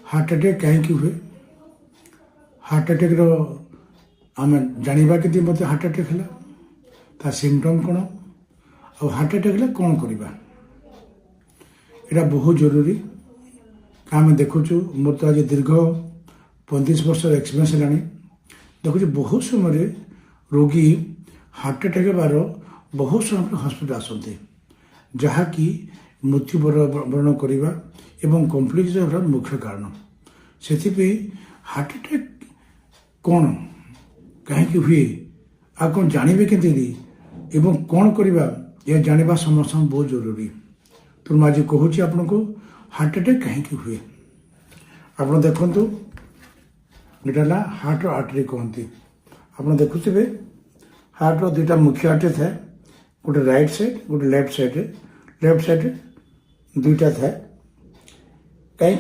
heart attack कहीं हुए heart attack रो आम जाना कि मत हार्ट अटैक है ता सिम्पटम कौन और हार्ट अटैक है कौन करवा यहाँ बहुत जरूरी आम देखुचु मोर तो आज दीर्घ 35 वर्ष एक्सपीरियंस है देखुच बहुत समय रोगी हार्ट अटैक बार बहुत समय हस्पिटाल आसते जहाँकि मृत्युवरण करवा एवं कम्प्लिकेशन मुख्य कारण से हार्ट अटैक कौन कहीं हुए आ कौन जानवे के एवं कौन करवा यह जानवा समस्त बहुत जरूरी तो मैं आज कहूँ आपन को हार्ट अटैक कहीं हुए आप देखु यहाँ हार्ट आर्टरी कहते आप देखुवे हार्ट दुईटा मुख्य आर्टरी थाए गोटे राइट साइड गोटे लेफ्ट साइड दुईटा थाए